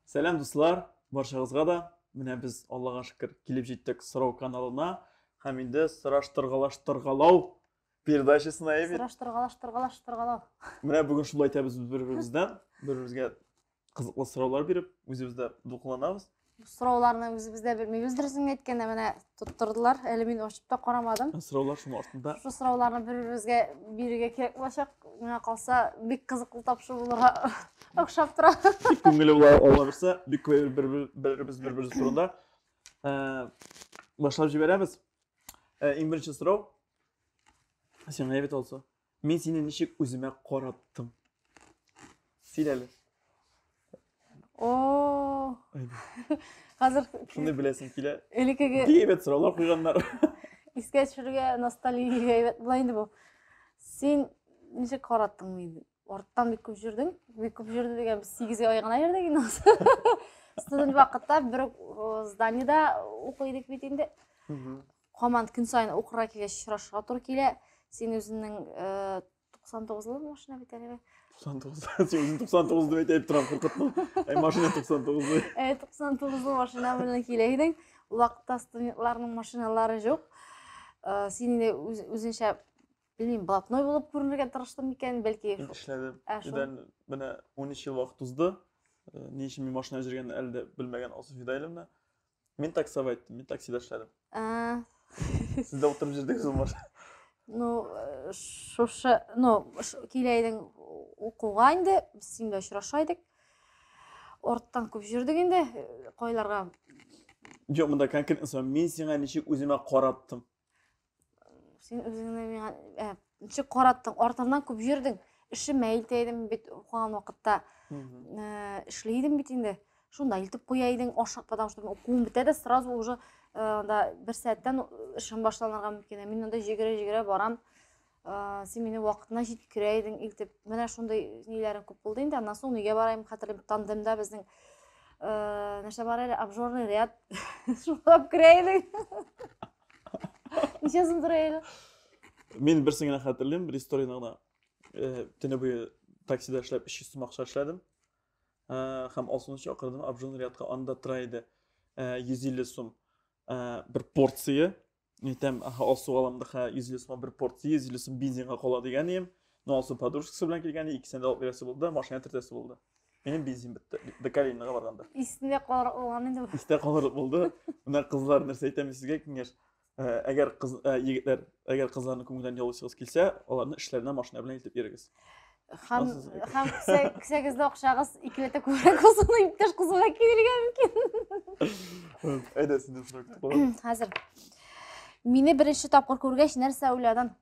Сәлем дуслар, баршагызга да. Менә без Аллага шөкер килеп җиттек Сорау каналына. Һәм инде сораштыргалау передачасына әйбит. Сораштыргалау. Менә бүген шулай әйтәбез бер-беребездән, бер-беребезгә кызыклы сораулар биреп, үзебездә дулкынланабыз. Сорауларны үзебездә белмибез дөресен әйткәндә менә тоттырдылар. Әле мин ачып та карамадым. Сораулар шуның артында. Шу сорауларны бер-беребезгә бирергә кирәк булачак. Миңа калса бик кызыклы тапшыру булырга охшап тора. Бик күңелле була ала берсе, бик бер-беребез турында. Башлап җибәрәбез. Иң беренче сорау. Син әйбит алса. Мин сине ничек үземә караттым? Сөйләле. О. Хәзер Шуны беләсең килә. Элекеге Әйбит сораулар куйганнар. искә төшерергә ностальгия әйбәт була инде бу. Син ничек караттың мине? Арттан бик күп жүрдең. Бик күп жүрде дигән 8 ай гына йөрдек инде. Студент вакытта бер зданиеда укыйдык бит инде. Команд көн сайын укырга килгәч очрашырга туры килә. Син үзеңнең 99-лы машина бит әле. 99. Син 99 дип әйтеп торам, куркытма. Машина 99. 99-лы машина белән килә идең. Ул вакытта студентларның машиналары юк. Син инде үзеңчә bilmiyorum, blapnoy булып күренергә тырыштым микән, бәлки эшләдем. Идән менә 13 ел вакыт узды. Ни өчен мин машина җөргәнне әле дә белмәгән Асыф Фидайловна. Мин таксида иттем, мин таксида эшләдем. Сез дә утырып җирдегез ул машина. Килә идең укуга инде, без синдә очраша идек. Орттан күп җөрдек инде, кайларга. Юк, монда конкрет инсан, мин сиңа ничек үземә караттым? Син үзеңне миңа ничек караттың? Артымнан күп җөрдең. Эшем мәйлтә идем бит укыган вакытта. Эшли идем бит инде. Шунда илтеп куя идең, ашык, потому что укуым бетә дә сразу уже анда 1 сәгатьтән эшем башланырга мөмкин. Мин анда җигерә барам. Син мине вакытына җиткерә идең, илтеп. Менә шундай ниләрем күп булды инде. Аннан соң нигә барайм, хәтерлим, тандемда безнең нәрсә бар әле, обжорный ряд. Шулап керә идең. Ничә сум тора әле? Мин берсен генә хәтерлим, бер историяны гына. Төне буе таксида эшләп 300 сум акча эшләдем. Һәм 60 акырдым, обжорный рядка анда тора иде. 150 сум бер порция. Әйтәм, алсу аламда 150 сум бер порция, 150 сум бензинга кала дигән идем. Алсу подружкасы белән килгән, икесен дә алып бирәсе булды, машина тертәсе булды. Минем бензин бетте. Декалинга барганда. Исендә калган инде. Истә калырлык булды. Менә кызлар нәрсә әйтәм сезгә киңәш. Әгәр егетләр, әгәр кызларны күңелдән ялысыгыз килсә, аларны эшләренә машина белән илтеп йөрегез. Һәм кесәгездә акчагыз 2 литр күбрәк булсын, иптәш кызга килергә мөмкин. Әйдә, сине сорап. Хәзер мине беренче тапкыр күргәч нәрсә уйладың?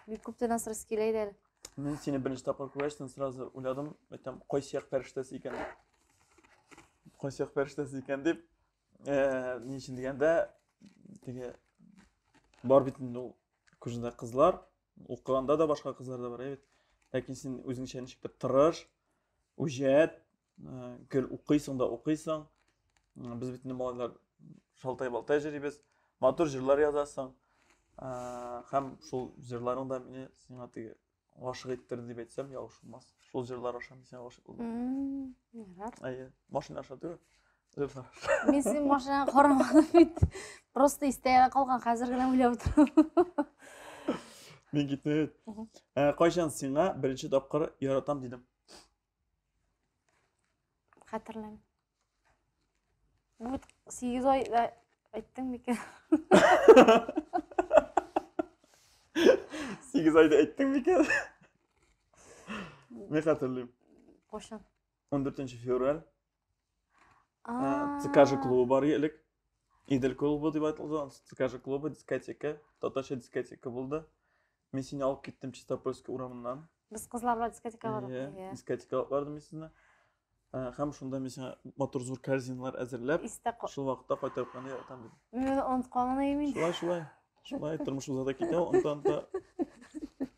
Бик күптән асырыс килә иде әле. Мин сине беренче тапкыр күргәч, сразу уйладым, әйтәм, кайсы як фәрештәсе икән. Кайсы як фәрештәсе икән дип, ни өчен дигәндә, теге бар бит инде күрҗендә кызлар, укыганда да башка кызлар да бар, әйбит. Ләкин син үзеңчә ничектер тырыш, үҗәт, гел укыйсың да укыйсың. Без бит инде малайлар шалтай-балтай җырибез, матур җырлар язасың. Һәм шул җырларың да мине сиңа теге гашык иттерде дип әйтсәм, ялгыш булмас. Шул җырлар аша мин сиңа гашык булдым. Әйе, машина аша түгел. Мин син машина карамадым бит. Просто истәгә калган, хәзер генә уйлап торам. Мин китмәдем. Кайчан сиңа беренче тапкыр яратам дидем? Хәтерләмим. Бу 8 ай әйттең микән? 8 айда әйттең микән? Мин хәтерлим. Кайчан? 14 февраль. ЦКЖ клубы бар элек. Идел клубы дип айтылган. ЦКЖ клубы, дискотека, татарча дискотека булды. Мин сине алып киттем Чистопольский урамыннан. Без кызлар белән дискотека бардык. Дискотека алып бардым сине. Һәм шунда мин сиңа матур зур корзиналар әзерләп, шул вакытта кайтарып кына яратам дидем. Мин онт калган идем. Шулай тормыш уза китә, ондан да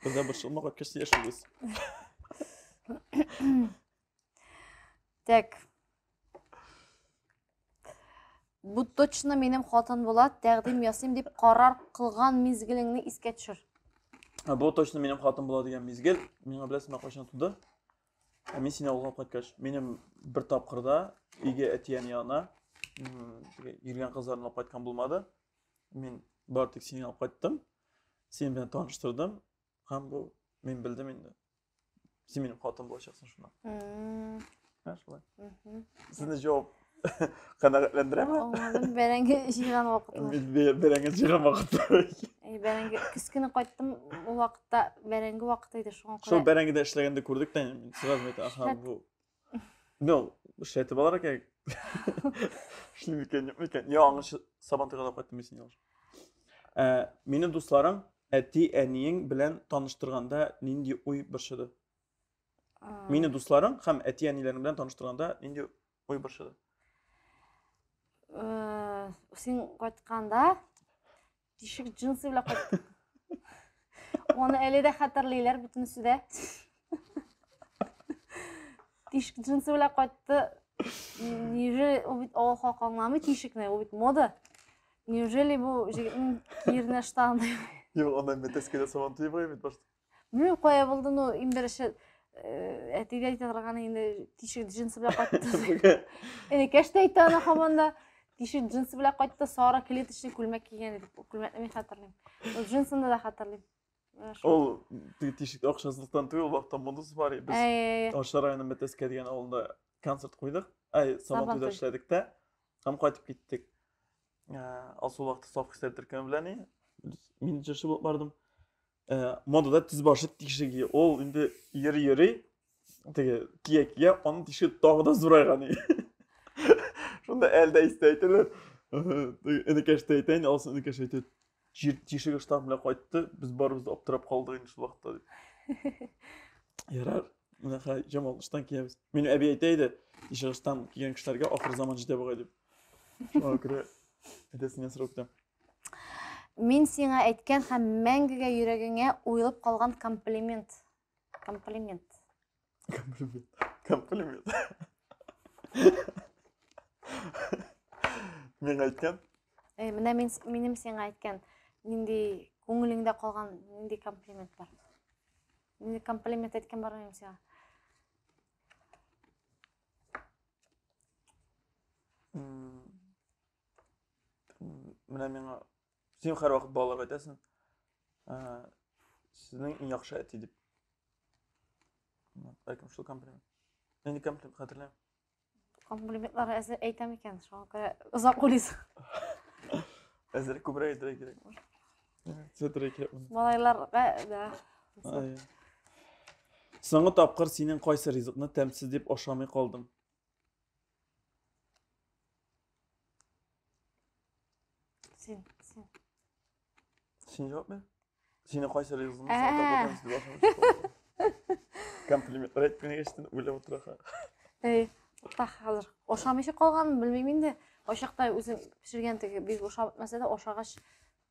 бездә бер шылмак кеше яшибез. Так. Бу точно минем хатын була, тәкъдим ясыйм дип карар кылган мизгелеңне искә төшер. Бу точно минем хатын була дигән мизгел, миңа беләсеңме кайчан туды? Мин сине алга кайткач, минем бер тапкырда үйге әтиян яна. Ерген қызларын алып қайтқан болмады. Мен бар тек сені алып қайттым. Сен мен таныштырдым. Һәм бұл мен білдім енді. Сен менің қатын болашақсың шuna. Шулай. Сізді жауап қанағатландыра ма? Olmadım. Berenge жиған вакытлар. Береңе жиған вакытлар. Беренге кискіні қайттым. Ол вакытта беренге вакыт еді. Шол береңеде эшлегенде көрдік та, мен сразу айтам, аха, бұл. Ну, шеті балар екен. Шли мекен, yok meken. Ya аңы сабантыға да қайттым есен алыр. Менің достарым әти әнейің білән таныштырғанда нинди ой біршіді? Менің достарым һәм әти әнилерім білән таныштырғанда нинди ой біршіді? Сен қайтқанда тишік джинсы біле қайттым. Оны әлі де қатарлайлар бүтін сүде. Тишік джинсы біле қайтты. Неужели ол қоқаңламы тишікне? Ол мода. Неужели бұл жігіттің киеріне штанды? Yok, ondan meteskede savantıyı koyayım başta. Білмеймін, қоя болды, но им біріші әтейді айтадырғаны енді тишік джинсы біле қайтты. Әне кәшті айтты ана қаманда тишік джинсы біле қайтты, сауыра келет ішіне күлмәк киген едік. Күлмәкті мен қатырлайым. Ол джинсында да қатырлайым. Ол тишікті оқшасыздықтан түгел, уақыттан мұндысы бар. Біз Ашар айының метеске деген ауылында концерт қойдық. Сабантыйда ішледік те. Һәм қайтып кеттік. Ал сол уақытта саф кісілер тіркені біләне. Мен жүрші болып бардым. Модада тіз башы тишігі. Ол енді ері-ері кие-кие, оның тишігі тағы да зұрайғаны. Шында әлді істейтілер. Үнікәшті айтайын, алсын үнікәшті айтайды. Тишігі штам біле қайтты, біз барымызды оптырап қалдық енді шыл уақытта. Ярар, мұнақа жамал штан киеміз. Мен әбей айтайды, тишігі штам киген кішілерге ақыр заман жете бағай деп. Шуға күрі әдесіне сұрауқтым. Мен сеңа әйткен һәм мәңгіге йөрәгеңә уйлып қалған комплимент. Мен әйткен? Менә минем сеңа әйткен нинди күңелеңдә қалған нинди комплимент бар. Нинди комплимент әйткән бар минем сеңа? Менә миңа сен һәр вакыт балаларга әйтәсең. Сезнең иң яхшы әти дип. Бәлкем шул комплимент. Нинди комплимент хәтерләмим. Комплиментлар әйтәм икән, шуңа күрә озак уйлыйсың. Әзер күбрәк әйтергә кирәк. Сөтергә кирәк. Малайларга да. Соңгы тапкыр синең кайсы ризыкны тәмсез дип ашамый калдың? Сен жауап бер. Синең кайсы ризыкны тәмсез дип ашамый? Комплиментлар әйткәнгә эштән уйлап утырага. Хәзер ашамыйча калганмын, белмим инде. Ашакта үзем пешергән теге бик ашап бетмәсә дә ашагач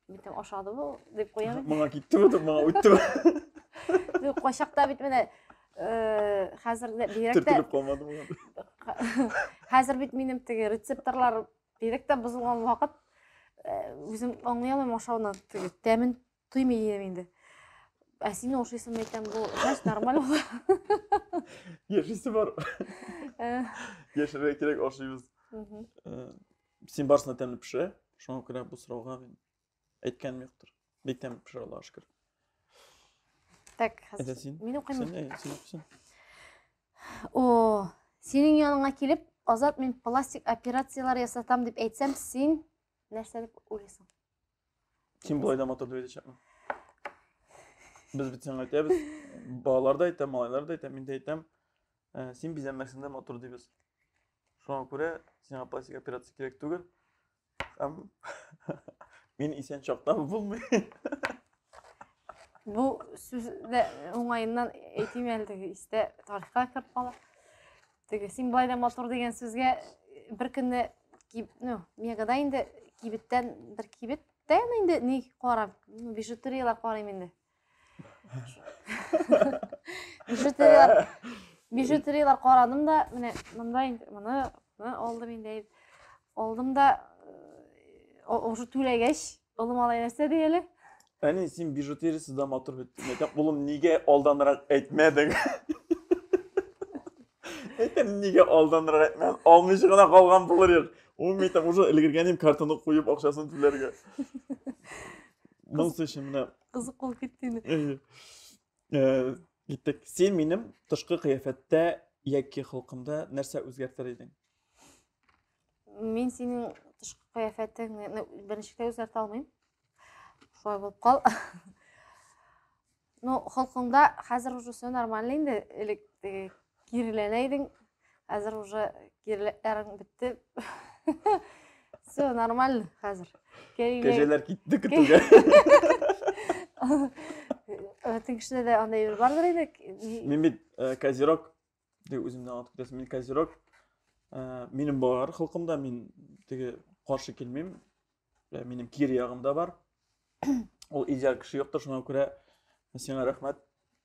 битем ашады бу дип куям. Моңа киттеме, моңа үттеме? Бу ашакта битмәде. Хәзер бирәк тә Төртелеп калмады моңа. Хәзер бит минем теге рецепторлар бирәк тә бузылган вакыт үзем аңлыйм ашауны теге тәмен туймый идем инде. Син ашыйсың әйтәм, бу значит нормаль була. Яшисе бар. Яшәргә кирәк ашыйбыз. Син барсына тәмле пешерә. Шуңа күрә бу сорауга мин әйткәнем юктыр. Бик тәмле пешерә, Аллаһка шөкер. Так, хәзер мин укыйм. Син. О, синең яныңа килеп, Азат, мин пластик операциялар ясатам дип әйтсәм, син нәрсә дип уйлыйсың? Син булай да матур дип әйтәчәкме? Biz bit sen әйтәбез. Балалар да әйтә, малайлар да әйтә, мин дә әйтәм. Син бизәнмәксең дә матур дибез. Шуңа күрә сиңа пластик операция кирәк түгел. Һәм мин исән чакта булмый. Бу сүз дә уңайыннан әйтим әле, истә тарихка кирип кала. Теге син булай да матур дигән сүзгә бер көнне мегада инде кибеттән бер кибеттән инде ни карап, бижутериялар карыйм инде. Бижутериялар карадым да, менә монда инде моны алдым инде. Алдым да уже түләгәч, улым алай нәрсә диеле? Әни син бижутериясы да матур бит. Мәктәп улым нигә алданрак әйтмәдең? Неге алданырак айтман? Алмыйшы гына калган булыр ек. Ул мейтем уже илгергеним картаны куюп акчасын түләргә. Монсы өчен менә Кызык болуп кетти инде. Киттек. Сен минем тышкы кыяфәттә яки холкымда нәрсә үзгәртер идең? Мен синең тышкы кыяфәтеңне беренче үзгәртә алмыйм. Шулай булып кал. Ну, холкыңда хәзер уже все нормально инде. Элек киреләнә идең. Хәзер уже киреләрең бетте. Все нормально хәзер. Кәҗәләр китте көтүгә. Өтен кешедә дә андай бер бардыр иде. Мин бит Козерог дип үземне аңлатып китәсем. Мин Козерог. Минем бар холкымда мин теге каршы килмим. Минем кир ягымда бар. Ул идеал кеше юктыр, шуңа күрә сиңа рәхмәт.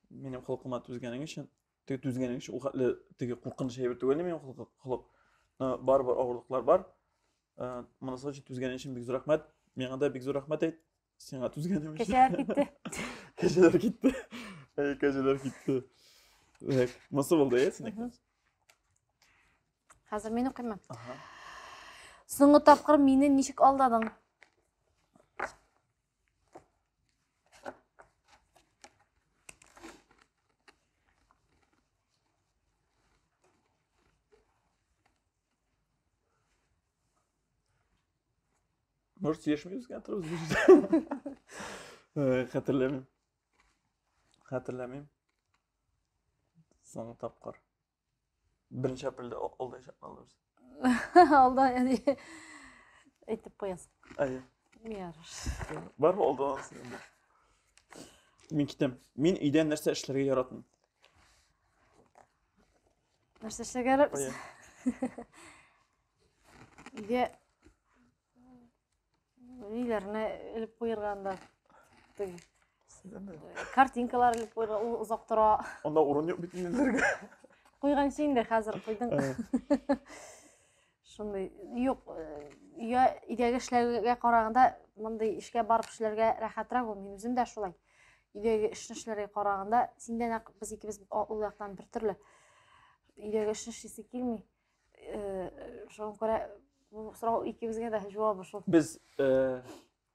Минем холкыма түзгәнең өчен. Теге түзгәнең өчен ул хәтле теге куркыныч әйбер түгел минем холык. Бар авырлыклар бар. Монысы өчен түзгәнең өчен бик зур рәхмәт. Миңа да бик зур рәхмәт әйт. Сиңа түзгәнем өчен. Кешеләр китте. Кәҗәләр китте. Кәҗәләр китте. Монысы булды, синең. Хәзер мин укыймын. Соңгы тапкыр мине ничек алдадың? Может, съешмейбез кәтірбіз? Хәтерләмим. Соңгы тапкыр. 1 апрелдә алдай чакналабыз. Алда, яни әйтеп куясың. Ай. Ярыш. Бар алданасы инде. Мин китәм. Мин өйдә нәрсә эшләргә яратмыйм. Нәрсә эшләргә яратмыйсың? Өйдә үйләрне элеп куерганда картинкалар элеп куйырга узак тора. Анда урын юк бит инде. Куйган инде хәзер куйдың. Шундай юк. Өйдәге эшләргә караганда мондый эшкә барып эшләргә рәхәтрәк ул. Мин үзем дә шулай. Өйдәге эшне эшләргә караганда синдән без икебез ул яктан бер төрле. Өйдәге эшне эшлисе килми. Шуңа күрә бу сорау икебезгә дә җавабы шул.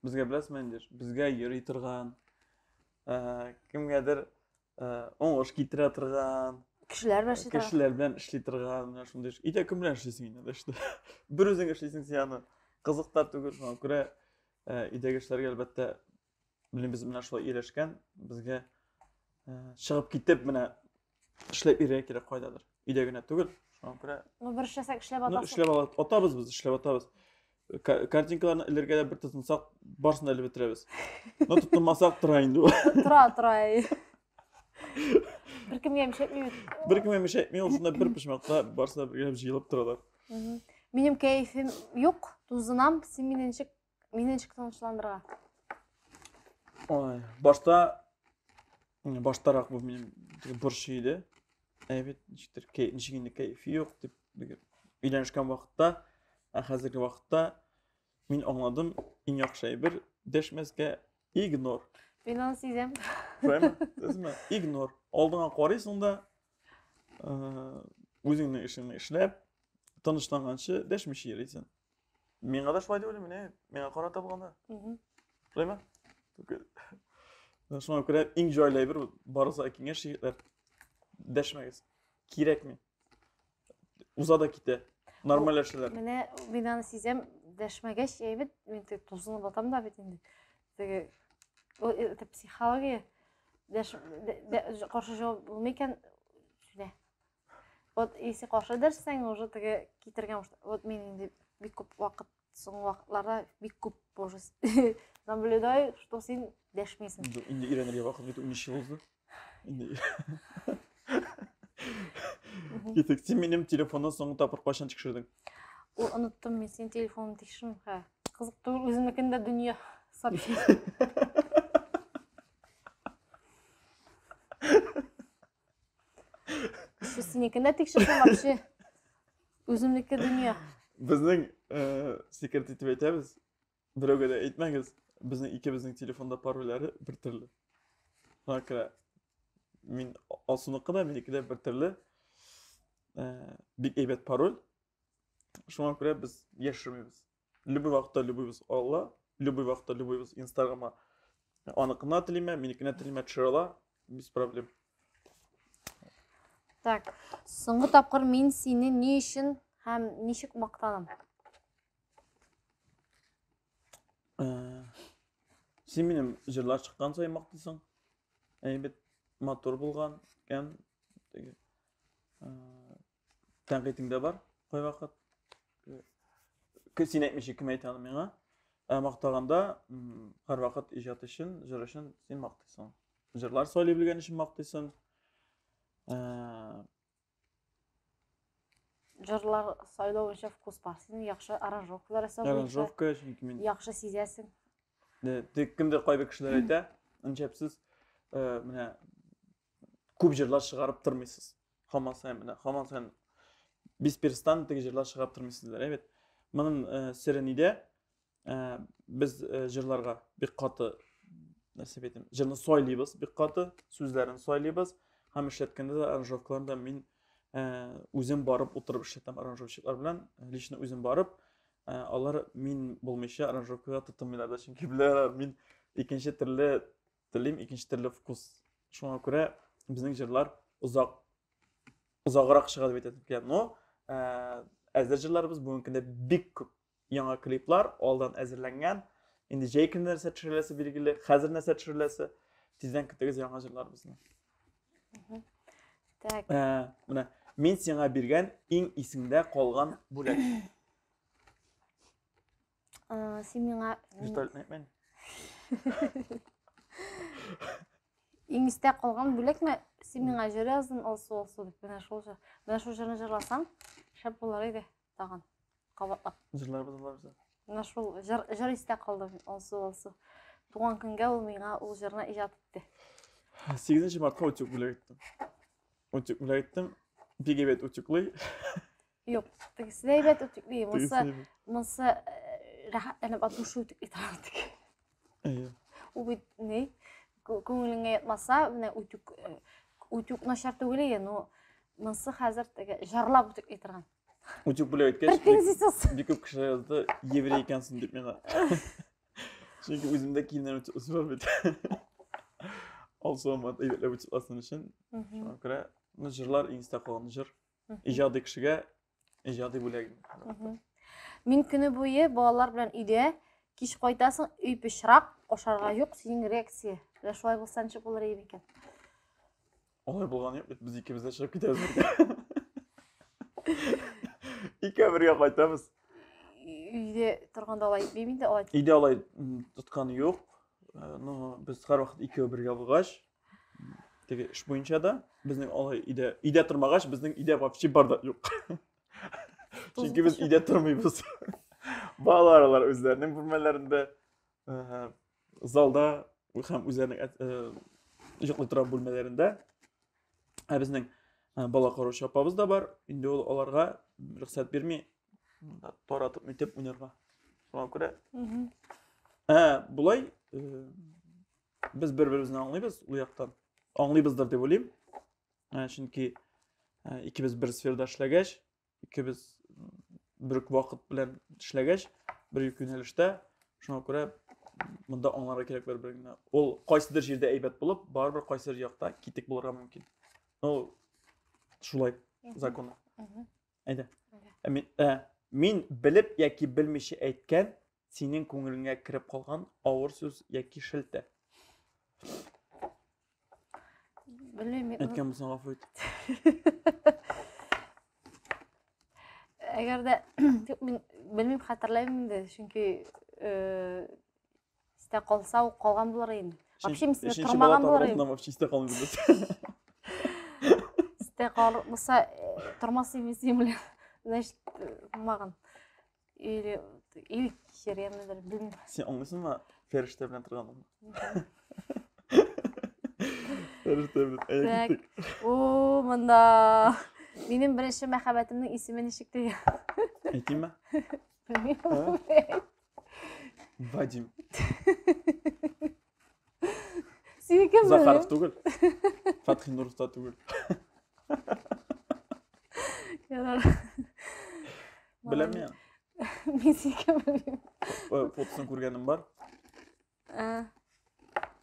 Безгә беләсезме инде? Безгә йөри торган, кемгәдер уңыш китерә торган, Кешеләр белән эшли торган, менә шундый. Өйдә кем белән эшлисең инде эшне? Бер үзең эшлисең син аны. Кызык та түгел, шуңа күрә өйдәге эшләргә әлбәттә без менә шулай ирешкән, безгә чыгып китеп менә эшләп йөрергә кирәк кайдадыр. Өйдә генә түгел. Шуңа күрә бер эшләсәк эшләп атасың. Эшләп атабыз без, эшләп атабыз. Картинкаларны илергә дә бер тотынсак, барсын әле бетерәбез. Но тотынмасак тора инде. Тора. Бер кемгә мишәтми. Бер кемгә мишәтми, ул шунда бер пишмакта барсы да бергә җыелып торалар. Минем кәефем юк, тузынам, син мине ничек тынычландырырга? Ой, баштарак бу минем бурчы иде. Әйбет, ничек инде кәефи юк дип өйләнешкән вакытта, хәзерге вакытта мин аңладым, иң яхшы әйбер дәшмәскә игнор. Мин аны сизәм. Шулаймы? Игнор. Алдыңа карыйсың да, үзеңнең эшеңне эшләп, тынычланганчы дәшмичә йөрисең. Миңа да шулай дип уйлыйм, миңа карата булганда. Шулаймы? Шуңа күрә иң җайлы әйбер барысы киңәш егетләр дәшмәгез. Кирәкми. Уза да китә. Нормаль эшләр. Менә мин аны сизәм, дәшмәгәч әйбет, мин тузынып атам да бит инде. Теге это психология. Каршы җавап булмый икән. Шулай. Вот если каршы дәрсәң, уже теге китергән. Вот мин инде бик күп вакыт, соңгы вакытларда бик күп уже наблюдаю, что син дәшмисең. Инде өйрәнергә вакыт бит 13 ел узды. Инде. Китек, син минем телефонны соңгы тапкыр кайчан тикшердең? Ул оныттым мин синең телефоныңны тикшердем. Кызык түгел, үземнекендә дөнья сообщение. Синекендә тикшердем вообще. Үземнеке дөнья. Безнең секрет итеп әйтәбез. Берәүгә дә әйтмәгез. Безнең икебезнең телефонда парольләре бер төрле. Шуңа күрә мин Алсуныкы да, минеке дә бер төрле. бик әйбәт пароль. Шуңа күрә без яшермибез. Любой вакытта любойбыз алла, любой вакытта любойбыз Инстаграмга аныкына телиме, минекенә телиме төшерә ала, без проблем. Так, соңгы тапкыр мин сине ни өчен һәм ничек мактадым? Син минем җырлар чыккан сайын мактыйсың. Әйбәт мотор булган икән. Тәнкыйтең дә бар, кай вакыт. Син әйтмичә кем әйтә аны миңа? Мактаганда һәр вакыт иҗат өчен, җыр өчен син мактыйсың. Җырлар сөйли белгән өчен мактыйсың. Җырлар сайлау өчен вкус бар. Син яхшы аранжировкалар ясап Аранжировка чөнки мин яхшы сизәсең. Кемдер кайбер кешеләр әйтә, инҗепсез менә күп җырлар чыгарып тормыйсыз. Һаман сайын без перестан теге җырлар чыгарып тормыйсызлар, әйбәт. Моның сире нидә? Без җырларга бик каты нәрсә әйтәм, җырны сөйлибез, бик каты сүзләрен сөйлибез. Һәм эшләткәндә дә аранжировкаларда мин үзем барып утырып эшләтәм аранжировщиклар белән, лично үзем барып, алар мин булмыйча аранжировкага тотынмыйлар да, чөнки беләләр, мин икенче төрле телим, икенче төрле вкус. Шуңа күрә безнең җырлар узаграк чыга дип әйтәм. Но әзер җырларыбыз бүгенге көндә бик күп яңа клиплар алдан әзерләнгән. Инде җәй көндә нәрсә төшереләсе билгеле, хәзер нәрсә төшереләсе, тиздән көтегез яңа җырларыбызны. Так. Менә мин сиңа биргән иң исеңдә калган бүләк. Син миңа Вертолетмен. иң истә калган бүлекме? Син миңа җыр яздың, алсу дип. Менә шул җырны җырласаң, шәп булыр иде тагын. Кабатлап. Җырларыбыз. Менә шул җыр истә калды, алсу. Туган көнгә ул миңа ул җырны иҗат итте. 8 мартка утюг бүләк иттем. Утюг бүләк иттем. Бик әйбәт утюглый. Юк, тегесе әйбәт утюглый. Монсы рәхәтләнеп атушы утюг итәрлек. Ул бит ни? Күңелеңә ятмаса, менә утюг начар түгел иде, но монсы хәзер теге җырлап утюг итәргән. Утюг бүләк иткәч, бик күп кеше язды, еврей икәнсең дип миңа. Чөнки үземдә киемнәр утюг бар бит. Also mat әйбәтләп утюгласын өчен. Шуңа күрә җырлар иңстә калган җыр. Иҗади кешегә иҗади бүләк. Мин көне буе балалар белән өйдә, кич кайтасың, өй пешрак, ашарга юк, синең реакция. Шулай булса ничек булыр иде икән? Алай булган юк, без икебез дә чыгып китәбез. Икәү бергә кайтабыз. Өйдә торганда алай итмим инде, алай. Өйдә алай тотканы юк. Но без һәр вакыт икәү бергә булгач, теге эш буенча да безнең алай өйдә тормагач, безнең өйдә вообще бар да юк. Чөнки без өйдә тормыйбыз. Балалар үзләренең бүлмәләрендә, залда һәм үзләренең җыклый торган бүлмәләрендә. Безнең бала караучы апабыз да бар. Инде ул аларга рөхсәт бирми таратып митеп уйнарга. Шуңа күрә булай без бер-беребезне аңлыйбыз ул яктан. Аңлыйбыздыр дип уйлыйм. Чөнки икебез бер сферада эшләгәч, икебез бер вакыт белән эшләгәч, бер юнәлештә, шуңа күрә монда аңларга кирәк бер-берне. Ул кайсыдыр җирдә әйбәт булып, барыбер кайсыдыр якта китек булырга мөмкин. Ну, шулай закон. Әйдә. Мин белеп яки белмичә әйткән синең күңелеңә кирип калган авыр сүз яки шелтә. Белмим. Әйткән булсаң гафу ит. Әгәр дә мин белмим, хәтерләмим инде, чөнки истә калса ул калган булыр инде. Вообще мин сине тормаган булыр инде. Вообще истә калмый инде. Истә калмаса тормасы мин белән. Значит, маган. Или кешерәмнедер, белмим. Син аңлыйсыңмы фәрештә белән торганымны? Фәрештә белән әйтик. О, монда минем беренче мәхәббәтемнең исеме ничек диге? Әйтимме? Белмим. Вадим. Син кем? Захаров түгел. Фатхи Нуров та түгел. Білем мен. Мен сені білмеймін. Фотосын көргенім бар.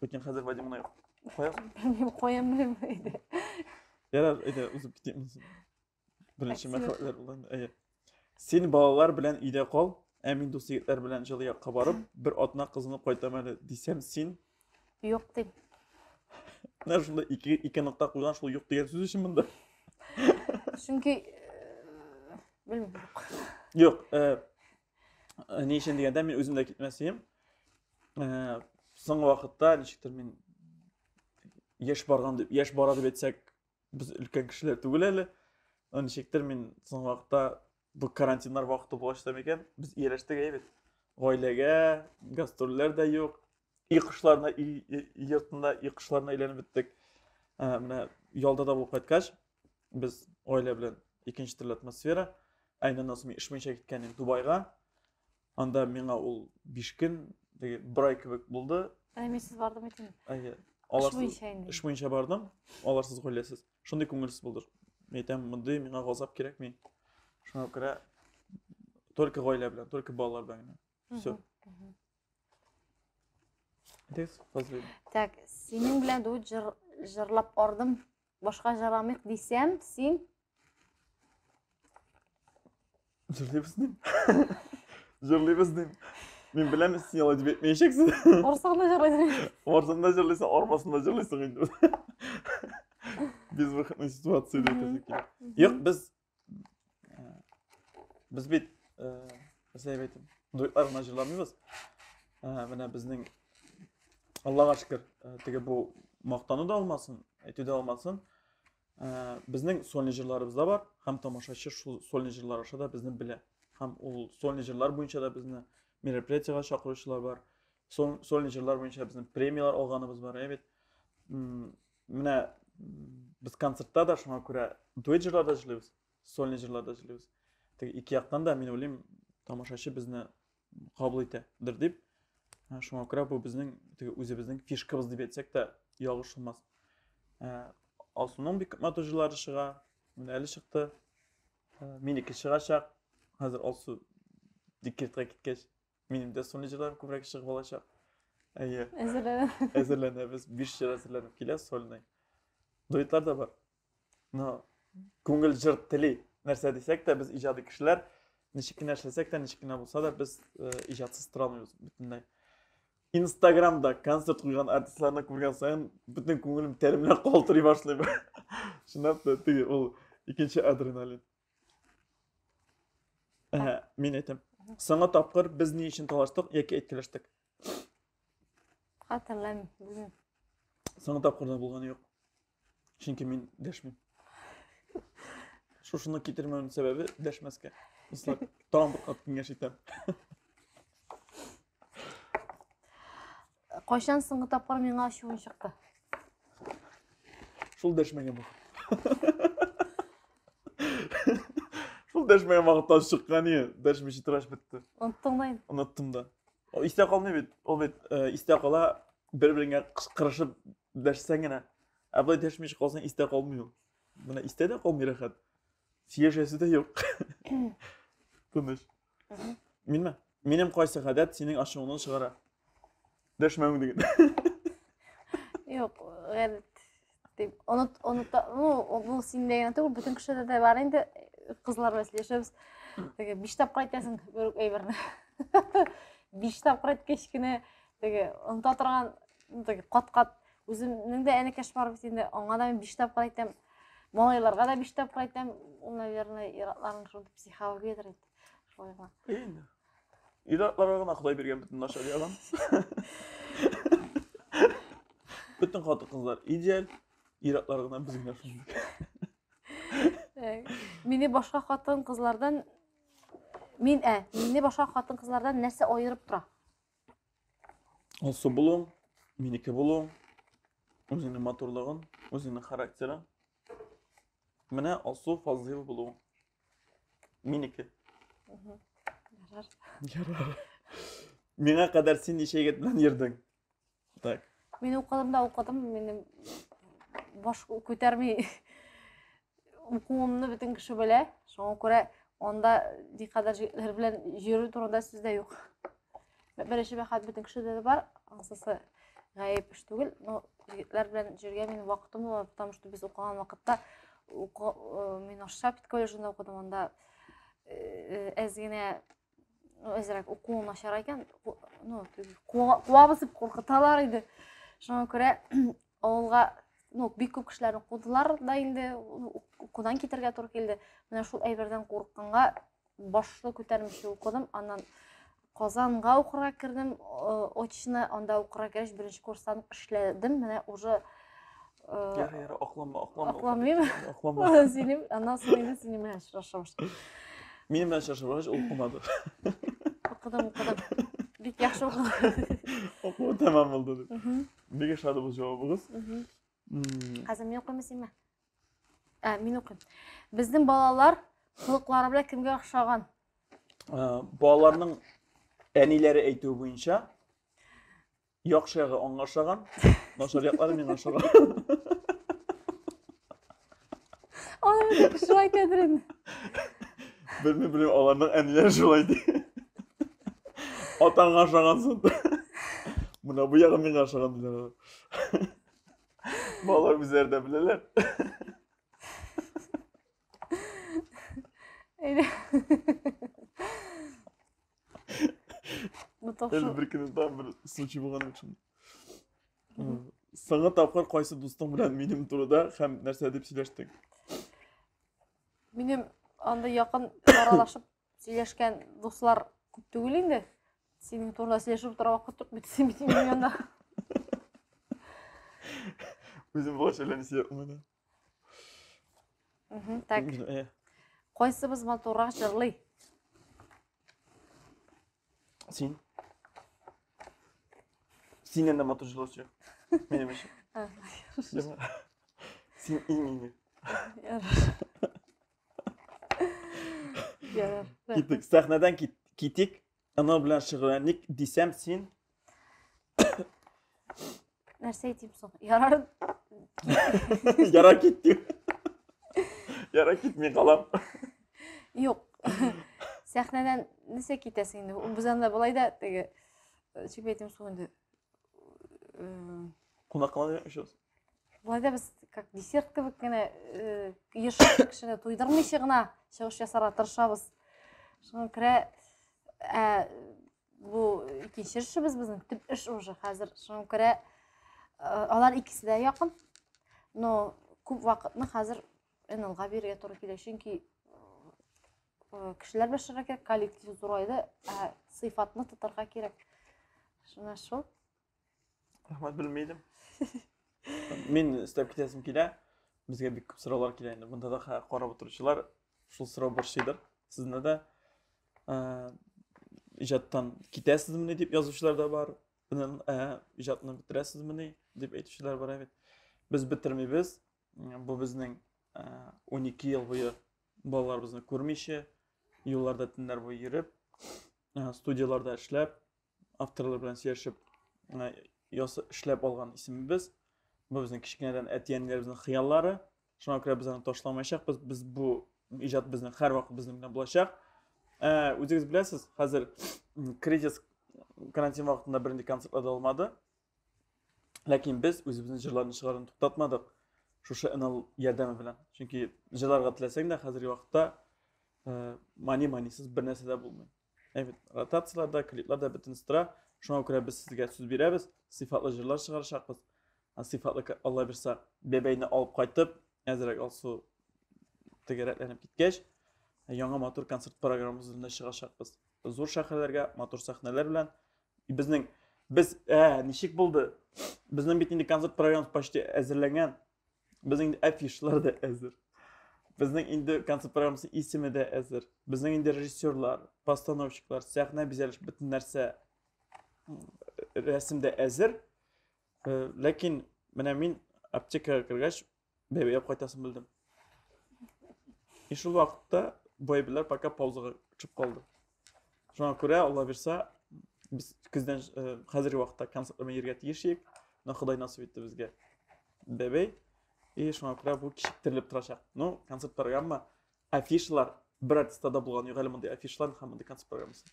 Өткен қазір Вадим'ына қоясың. Білмеймін, қоям білмейді. Ярар, үзіп кетеміз. Бірінші мәқалалар болған. Сен балалар білән үйде қал, әмин дос егетлер білән жылы яққа барып, бір атына қызыны қайтам әлі десем, сен... Yok deyim. Nə şunda iki nokta qoyulan şol yox degan söz üçün bunda. Çünkü bilmiyorum. Yox, ne için degəndə mən özüm də getməsiyim. Soңғы vaqtda nişikdir men yaş baradı etsək biz ülkən kişilər түгел әле. Nişikdir men soңғы vaqtda bu karantinlar vaqtı bulaştım ekan, biz yerləşdik evet. Ailəgə, gastroller də yox. Yıkışlarına, yırtında yıkışlarına ilenip bittik. Yolda da bu qaytkaç, biz aile bilen ikinci türlü atmosfera. Aynen nasıl men iş boyunca gitkenim Dubayga. Anda mena ol 5 gün, bir ay kebek buldu. Men siz bardım etim. İş boyunca bardım. Alarsız qoylasız. Şunday көңілсіз buldur. Aytam mınday mena gazap kerek men. Şuna göre только aile bilen, только balalar bilen. Всё. Так, senin bilen de jırlap ordım, başka jıramayık desem, sen? Jırlayıbısın. Jırlayıbısın. Men bilemem sen yalan edip etmeyeceksin. Orsağında jırlaydın. Orsağında jırlaysan, ormasında jırlaysan indi. Biz vaqtning situatsiyada o'tkazdik. Yo'q, biz bit nasıl aytayım? Duetlarga jırlamaymiz. Mana bizning Allah'a şükür, bu maqtanu da olmasın, etü de olmasın. Bizning solnijerlarımız da var. Hem tamaşaçı şu solnijerlar aşağıda bizni bile. Hem o solnijerlar boyunca da bizni meropриятиега çaqırışlar var. Solnijerlar boyunca bizim premiyalar alğanımız var, evet. Mine biz konsertda da şuna göre duetjerlarda jilibiz, solnijerlarda jilibiz. İki yaqdan da men o'ylayman tamaşaçı bizni qabul etedir deb. Şuna göre bu bizning o'zimizning fishkamiz deb aytsak da yog'ish olmas. Aslında bir matujilari çığa, meni çıktı. Meniki çıgacak. Hazır olsa dikkatga ketgach, mening de solnijerlarim ko'proq chiqib olacak. Әзерленебез, 5 жыл әзерленіп келеміз солнай. Дуэтлар да бар. Но көңіл жыр тілей нәрсе десек те, біз ижады кішілер, нешікіне эшлесек те, нешікіне болса да, біз ижадсыз тұра алмаймыз бүтіндей. Инстаграмда концерт қойған артистларына көрген сайын бүтін көңілім тәлімлен қолтырай башлаймын. Шындап та, ол екінші адреналин. Мен айтам, соңғы тапқыр біз не үшін талаштық, яки айткелештік. Hatırlamıyorum bugün. Соңғы тапқырда болғаны жоқ. Çünkü мен дәшмеймін. Шушыны кетірмеуінің себебі дәшмәске. Мысалы, тарамдық қаттың кеңеш Қойшан соңғы тапқыр мен ашуын шықты. Шул дәшмеген бұл. Шул дәшмеген вақытта шыққан е, дәшмеші тұраш бітті. Ұнттыңдайын. Ұнаттым да. İste kal ne bit? O bit iste kala birbirine kırışıp dersen gene. Abla deşmiş kalsan iste kalmıyor. Buna iste de kalmıyor rahat. Siyaseti de yok. Tanış. Bilmem. Benim kaysa hadet senin aşağıdan çıkara. Deşmem diye. Yok, evet. Bu sinirden de bütün kişilerde de var indi kızlar mesleşiyoruz. Bir kitap kayıtasın görüp eyverine. Bir kitap kayıt keşkine onta тұрған қат-қат өзімнің де әнекеш бар бетінде оңа да мен bir kitap кайытам. Малайларға да bir kitap кайытам. Ол, наверное, иратларың шунда психологиядыр еді. Шойға. Енді. Иратларға Құдай берген бүтін нашар яған. Bütün қаты қызлар идеал, иратларға бізге нашар. Meni başqa xатын қызлардан meni başqa xатын қызлардан нәрсе айырып тұра? Olsa bulun, miniki bulun, özünün motorluğun, özünün xarakterin. Mene olsa fazla bulun. Miniki. Yarar. Mene kadar sen işe gitmen yerdin. Tak. Men okudım, benim baş көтермей okuğumны bütün kişi böyle. Şoňa görä Onda dikadar jigitler bilen jürü turunda sizde yok. Береше бәхәт бөтен кешедә дә бар, аңсысы гаеп эш түгел. Но җегетләр белән җиргә минем вакытым була, потому что без укыган вакытта мин Ашшапит колледжында укыдым, анда әз генә әзрәк укуы начар икән, ну, куа басып куркыталар иде. Шуңа күрә авылга, ну, бик күп кешеләрне кудылар да инде, укудан китәргә туры килде. Менә шул әйбердән курыкканга башлы күтәрмичә укыдым, аннан Казанга укырга кирдем, очно анда укырга кергәч беренче курстан эшләдем. Менә уже Яра, акланма. акламыйм. Акланма. Синем, аннан соң инде синем менә шашабыз. Минем белән шашыргач ул кумады. Укыдым. Бик яхшы укыдым. Окуу тәмам булды. Бик шат бу җавабыгыз. Хәзер мин укыйм синме? Мин укыйм. Безнең балалар хылыклары белән кемгә охшаган? Балаларның әниләре әйтү буенча яхшы ягы аңа охшаган, начар яклары миңа охшаган. Аны шулай әйтәдер инде. Белмим, аларның әниләре шулай ди. Атаңа охшагансын. Мына бу ягы миңа охшаган диләр. Балалар үзләре дә беләләр. Әле bir көне там bir случай булган өчен. Саңа тапкыр кайсы дустың белән минем турыда һәм нәрсә дип сөйләштең? Минем анда якын аралашып сөйләшкән дуслар күп түгел инде. Синең турыда сөйләшеп тора вакыт юк бит, син минем янда. Үзем булгач әллә сөйләмәдем. Так. Кайсыбыз матуррак җырлый? Син. Синен дә матур җырлаучы. Минем өчен. Син иң. Ярар. Китик, сәхнәдән китик. Ана белән шөгыльләнник дисәм син. Нәрсә әйтим соң? Ярар. Яра китти. Яра китми калам. Юк. Сәхнәдән нәрсә китәсең инде? Без анда булай да теге чип әйтим соң инде. Кунакка яшәс. Булай да без как десерт кебек кенә ешак кешене туйдырмыйча гына чыгыш ясарга тырышабыз. Шуңа күрә бу икенче эшебез безнең төп эш уже хәзер. Шуңа күрә алар икесе дә якын. Но күп вакытны хәзер НЛга бирергә туры килә, чөнки кешеләр башырга кирәк, коллектив зурайды, сыйфатны тотарга кирәк. Шуна шул. Рәхмәт, белмәйдем. Мин истәп китәсем килә. Безгә бик күп сораулар килә инде. Монда да карап утыручылар шул сорау борчыйдыр. Сезне дә иҗаттан китәсезме дип язучылар да бар. Иҗатны бетерәсезме дип әйтүчеләр бар бит. Без бетермибез. Бу безнең 12 ел буе балаларыбызны күрмичә, юлларда төннәр буе йөреп, студияларда эшләп, авторлар белән сөйләшеп, эшләп алган исемебез. Бу безнең кичкенәдән әтиәннәребезнең хыяллары. Шуңа күрә без аны ташламаячакбыз. Без бу иҗат безнең һәр вакыт безнең белән булачак. Үзегез беләсез, хәзер кризис карантин вакытында бернинди концертлар да булмады. Ләкин без үзебезнең җырларны чыгаруны туктатмадык. Шушы НЛ ярдәме белән. Чөнки җырларга теләсәң дә хәзерге вакытта мани-манисыз бер нәрсә дә булмый. Evet, rotasiyalarda, kliplerde bütün sıra. Şuna göre biz sizge söz beremiz. Sıfatlı җырлар чыгарачакбыз. Sıfatlı Allah birse bebeğini alıp kaytıp, әзерәк алсу тегәрәкләнеп киткәч, яңа матур концерт программабызны чыгачакбыз. Зур шәһәрләргә матур сәхнәләр белән без ничек булды? Безнең бит инде концерт программасы почти әзерләнгән. Безнең афишлар да әзер. Безнең инде концерт программасы исеме дә әзер. Безнең инде режиссерлар, постановщиклар, сәхнә бизәлеш бөтен нәрсә рәсем дә әзер. Ләкин менә мин аптекага кергәч бәбәеп кайтасын белдем. И шул вакытта бәбәләр пока паузага чыгып калды. Шуңа күрә Алла бирсә biz көздән хәзерге вакытта концертларга йөргә тиешик. Ходай насыйп итте безгә. Бәбәй. И шуңа күрә бу кичектерелеп торачак. Ну, концерт программа, афишалар bir артистада булган юк әле мондай афишлар һәм мондай концерт программасы.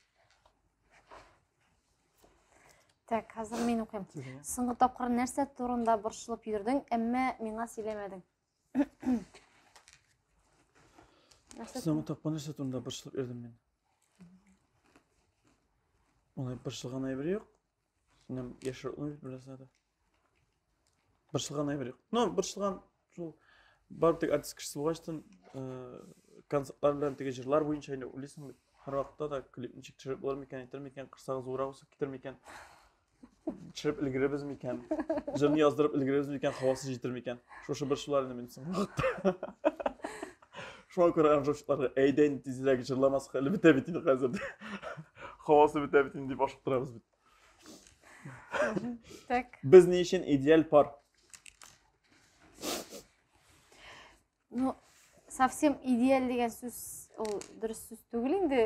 Так, хәзер мин укыйм. Соңгы тапкыр нәрсә турында борчылып йөрдең, әмма миңа сөйләмәдең? Соңгы тапкыр нәрсә турында борчылып йөрдем мин? Ондай борчылган әйбер юк. Синем яшерү нәрсә дә. Борчылган әйбер юк. Ну, борчылган шул бар тик артист кешесе булгачтан, концертлар белән теге җырлар буенча инде уйлыйсың бит. Һәр вакытта да клипны чыгарып булыр микән, итер микән, кырсагы зурак үсеп китер микән. Чыгып өлгерәбез микән? Җырны яздырып өлгерәбез микән? Хавасы җитер микән? Шушы борчулар инде минем соңгы вакытта. Шуңа күрә аңҗылыкларга әйдән тизрәк җырламаска әле бетә бит инде хәзер. Хавасы бетә бит инде дип ашык торабыз бит. Так. Без ни өчен идеаль пар? Ну, совсем идеаль дигән сүз ул дөрес сүз түгел инде.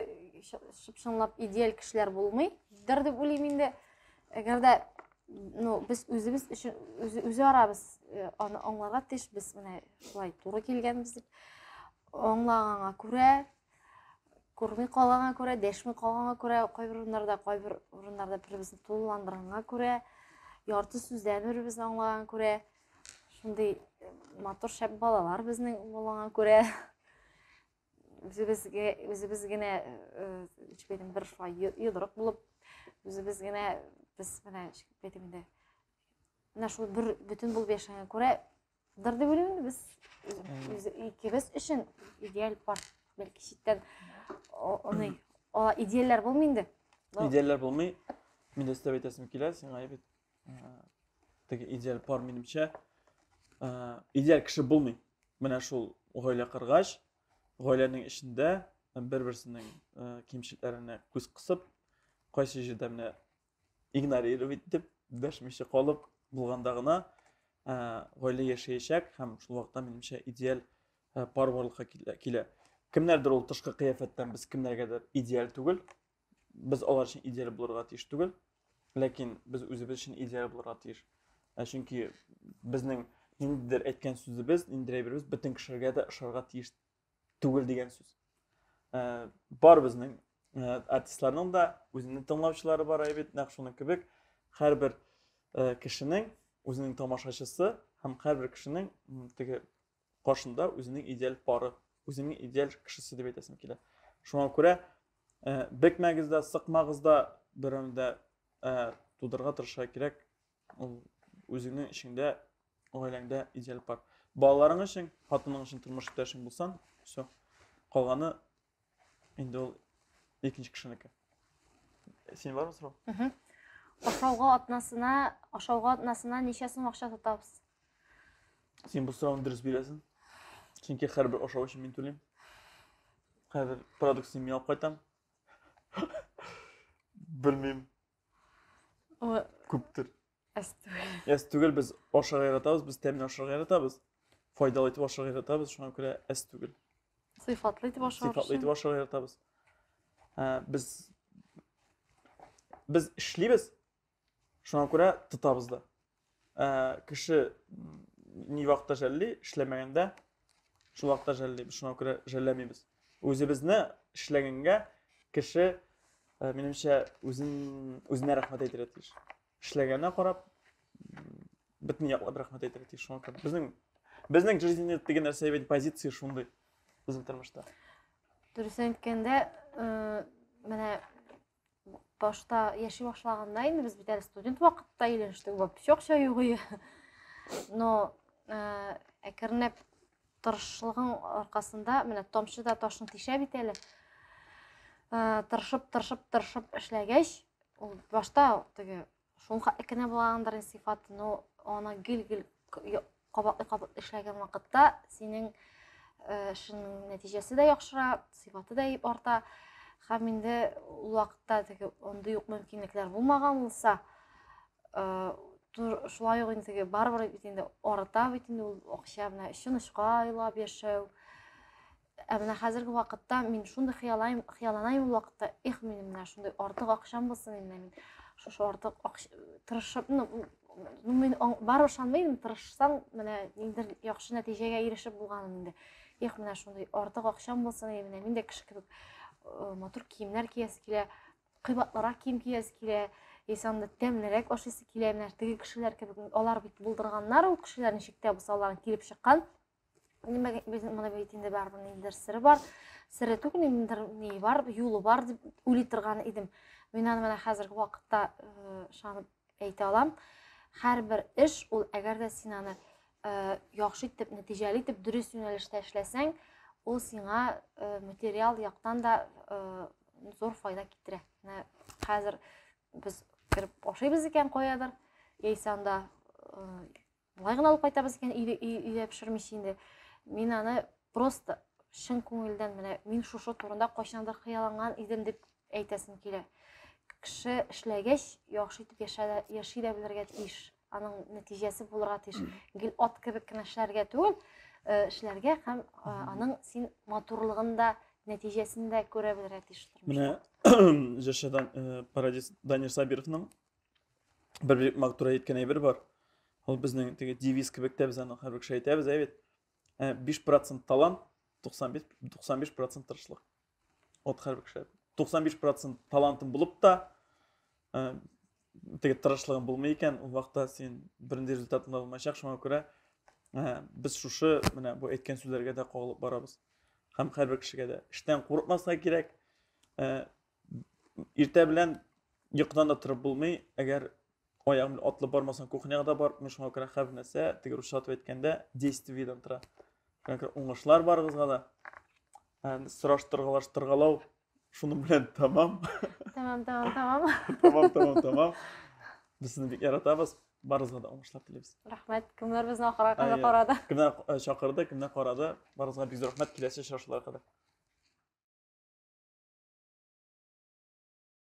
Шыпшынлап идеаль кешеләр булмый. Дер дип уйлыйм инде. Әгәр дә без үзебез өчен үзе арабыз, аны аңларга тиеш, без менә шулай туры килгәнбез дип аңлаганга күрә, күрми калганга күрә, дәшми калганга күрә, кайбер урыннарда бер-беребезне тулыландырганга күрә, ярты сүздән бер-беребезне аңлаганга күрә, шундый матур шәп балалар безнең булганга күрә, үзебез генә бер шулай йодрык булып, үзебез генә biz менә әйтим инде. Менә шул бер бүтән булып яшәгәнгә күрә, дер дип уйлыйм, без икебез өчен идеаль пар. Бәлки читтән аны идеаллар булмый инде. Идеаллар булмый. Мин дә сөйләп әйтәсем килә, сиңа бит. Теге идеаль пар минемчә, идеаль кеше булмый. Менә шул гаилә кыргач, гаиләнең эчендә бер-берсенең кимчелекләренә күз кысып, кайсы җирдә менә игнорировать итеп, дәшмичә калып булганда гына гаилә яшәячәк һәм шул вакытта минемчә идеаль пар барлыкка килә. Кемнәрдер ул тышкы кыяфәттән без кемнәргәдер идеаль түгел. Без алар өчен идеаль булырга тиеш түгел. Ләкин без үзебез өчен идеаль булырга тиеш. Чөнки безнең ниндидер әйткән сүзебез, ниндидер әйберебез бөтен кешеләргә дә ошарга тиеш түгел дигән сүз. Бар безнең артистларның да үзенең тыңлаучылары бар бит, нәкъ шуның кебек һәрбер кешенең үзенең тамашачысы һәм һәрбер кешенең теге каршында үзенең идеаль пары, үзенең идеаль кешесе дип әйтәсем килә. Шуңа күрә бекмәгез дә, сыкмагыз да берәмдә тудырга тырышырга кирәк. Ул үзеңнең ишеңдә, гаиләңдә идеаль пар. Балаларың өчен, хатының өчен тормыш иптәшең булсан, всё. Калганы инде ул икенче кешенеке. Син бармы сорау? Ашауга атнасына ничә сум акча тотабыз? Син бу сорауны дөрес бирәсең. Чөнки һәрбер ашау өчен мин түлим. Һәр продукцияны мин алып кайтам. Белмим. Күптер. Әс түгел, без ашарга яратабыз, без тәмле ашарга яратабыз. Файдалы итеп ашарга яратабыз, шуңа күрә әс түгел. Сыйфатлы итеп ашарга яратабыз. Biz эшлибез. Шуңа күрә тотабыз да. Кеше ни вакытта жәлли, эшләмәгәндә шул вакытта жәлли, шуңа күрә жәлләмибез. Үзебезне эшләгәнгә кеше минемчә үзенә рәхмәт әйтергә тиеш. Эшләгәнә карап бөтен яклап рәхмәт әйтергә тиеш. Шуңа күрә безнең жизненә дигән нәрсә бит позиция шундый безнең тормышта. Дөрес әйткәндә, менә башта яши башлаганда инде без бит әле студент вакытта өйләнештек, вообще акча юк иде. Но әкренләп тырышлыгың аркасында менә тамчы да ташны тишә бит әле. Тырышып эшләгәч, ул башта теге шул хәкенә булгандыр сыйфаты, но аны гел кабатлы эшләгән вакытта синең эшенең нәтиҗәсе дә яхшырак, сыйфаты да арта. Һәм инде ул вакытта теге андый юк мөмкинлекләр булмаган булса, шулай ук инде барбар бит инде арта бит инде ул акча менә өчен ышка айлап яшәү. Менә хәзерге вакытта мин шундый хыялланайм ул вакытта, минем менә шундый артык акчам булсын инде, мин шушы артык тырышып, мин барбар шанмыйм, тырышсаң менә ниндидер яхшы нәтиҗәгә ирешеп булганым инде. Их менә шундай артык акчам булсын, менә мин дә кеше кебек матур киемнәр киясе килә, кыйбатлырак кием киясе килә, исәнде тәмлерәк ашыйсы килә, менә теге кешеләр кебек, алар бит булдырганнар, ул кешеләр ничек тә булса аларның килеп чыккан. Безнең моны бит инде барбыр ниндидер сыры бар. Сыры түгел, ниндидер ни бар, юлы бар дип уйлый торган идем. Мин аны менә хәзерге вакытта шанып әйтә алам. Һәрбер эш ул әгәр дә син аны яхшы итеп, нәтиҗәле итеп, дөрес юнәлештә эшләсәң, ул сиңа материал яктан да зур файда китерә. Менә хәзер без кирип ашыйбыз икән каядыр, яисә анда болай гына алып кайтабыз икән, өйдә пешермичә инде. Мин аны просто шын күңелдән менә мин шушы турында кайчандыр хыялланган идем дип әйтәсем килә. Кеше эшләгәч яхшы итеп яши дә белергә тиеш. Аның нәтиҗәсе булырга тиеш. Гел ат кебек кенә эшләргә түгел, эшләргә һәм аның син матурлыгын да, нәтиҗәсен дә күрә белергә тиеш. Менә Җәшәдан Парадис Данир Сабировның бер мактура әйткән әйбер бар. Ул безнең теге девиз кебек тә без аны һәрбер кеше әйтәбез, әйбит. 5% талант, 95% тырышлык. От һәрбер кеше. 95% талантың булып та, теге тырышлыгың булмый икән, ул вакытта син бернинди результатың булмаячак. Шуңа күрә без шушы менә бу әйткән сүзләргә дә кагылып барабыз. Һәм һәрбер кешегә дә эштән курыкмаска кирәк. Иртә белән йокыдан да торып булмый. Әгәр аягың белән атлып бармасаң, кухняга да барып, шуңа күрә һәр нәрсә теге русча әйткәндә действиедән тора. Шуңа күрә уңышлар барыгызга да. Сораштыргалау шуның белән тамам. Тамам. Biz sizni bik yaratamiz. Barızga da oңышлар телибез. Рәхмәт. Кемнәр безне ахырга карады? Кемнәр чакырды, кемнәр карады. Барызга бик зур рәхмәт. Киләсе очрашуларга кадәр.